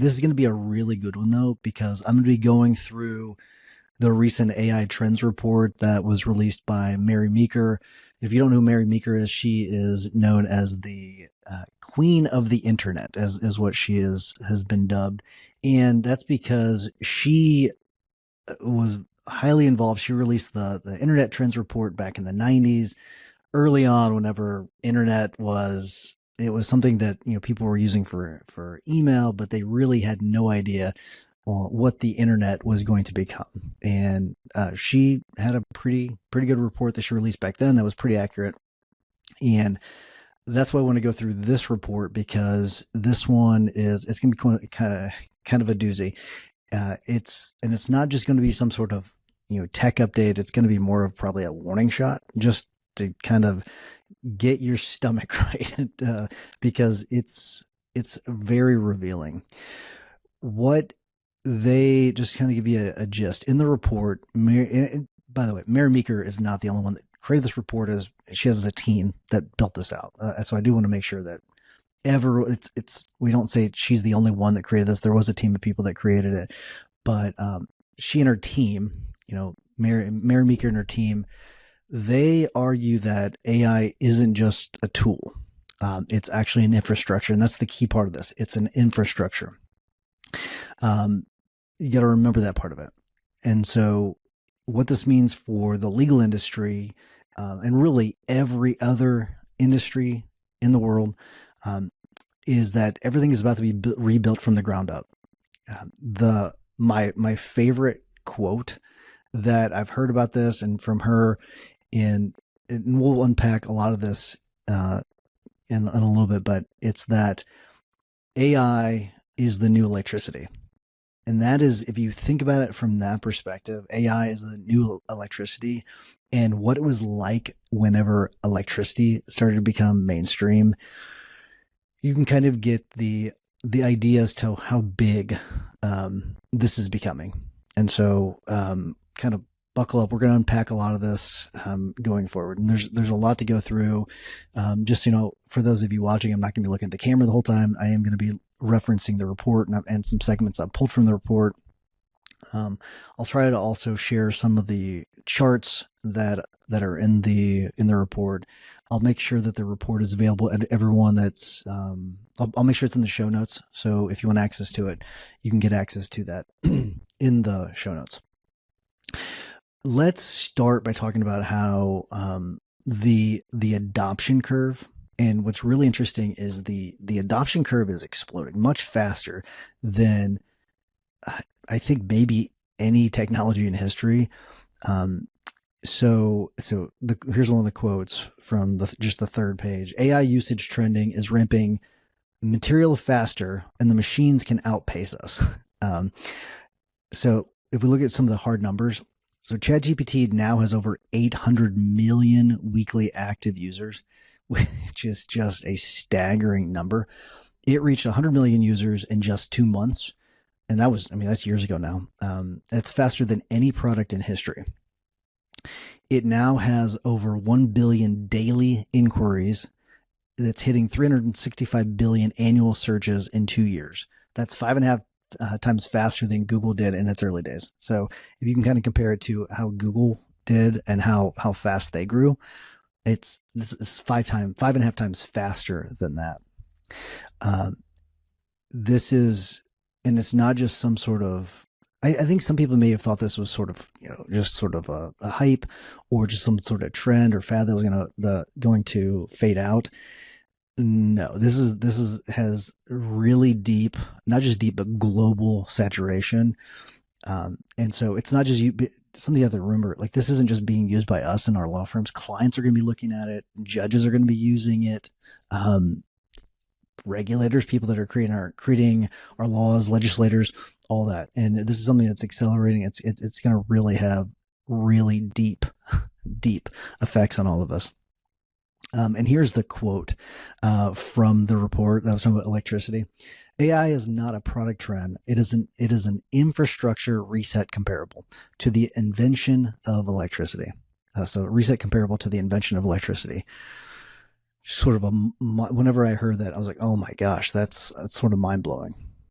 This is going to be a really good one though, because I'm going to be going through the recent AI trends report that was released by Mary Meeker. If you don't know who Mary Meeker is, she is known as the queen of the internet, as what she has been dubbed. And that's because she was highly involved. She released the internet trends report back in the 90s, early on, whenever internet was, it was something that, people were using for email, but they really had no idea what the internet was going to become. And she had a pretty good report that she released back then that was pretty accurate. And that's why I want to go through this report, because this one it's going to be kind of a doozy. It's not just going to be some sort of tech update. It's going to be more of probably a warning shot, just to kind of get your stomach right, because it's very revealing. What they just kind of give you a gist in the report. By the way, Mary Meeker is not the only one that created this report. As she has a team that built this out. So I do want to make sure that we don't say she's the only one that created this. There was a team of people that created it, but she and her team, Mary Meeker and her team, they argue that AI isn't just a tool. It's actually an infrastructure. And that's the key part of this. It's an infrastructure. You got to remember that part of it. And so what this means for the legal industry, and really every other industry in the world, is that everything is about to be rebuilt from the ground up. My favorite quote that I've heard about this and from her, and we'll unpack a lot of this in a little bit, but it's that AI is the new electricity. And that is, if you think about it from that perspective, AI is the new electricity. And what it was like whenever electricity started to become mainstream, you can kind of get the idea as to how big this is becoming. And so kind of buckle up. We're going to unpack a lot of this going forward. And there's a lot to go through. Just, for those of you watching, I'm not going to be looking at the camera the whole time. I am going to be referencing the report and some segments I've pulled from the report. I'll try to also share some of the charts that are in the report. I'll make sure that the report is available and everyone that's, I'll make sure it's in the show notes. So if you want access to it, you can get access to that in the show notes. Let's start by talking about how the adoption curve, and what's really interesting is the adoption curve is exploding much faster than I think maybe any technology in history. So here's one of the quotes from just the third page. AI usage trending is ramping material faster, and the machines can outpace us. So if we look at some of the hard numbers, so ChatGPT now has over 800 million weekly active users, which is just a staggering number. It reached 100 million users in just 2 months. And that's years ago now. That's faster than any product in history. It now has over 1 billion daily inquiries. That's hitting 365 billion annual searches in 2 years. That's 5.5 times faster than Google did in its early days. So if you can kind of compare it to how Google did and how fast they grew, this is 5.5 times faster than that. This is, and it's not just some sort of, I think some people may have thought this was sort of, just sort of a hype or just some sort of trend or fad that was going to fade out. No, this has really deep, not just deep, but global saturation. And so it's not just something you have to remember, like this isn't just being used by us and our law firms. Clients are going to be looking at it. Judges are going to be using it. Regulators, people that are creating our laws, legislators, all that. And this is something that's accelerating. It's going to really have really deep effects on all of us. And here's the quote from the report that was talking about electricity. AI is not a product trend. It is an infrastructure reset comparable to the invention of electricity. So reset comparable to the invention of electricity. Sort of whenever I heard that, I was like, oh my gosh, that's sort of mind blowing.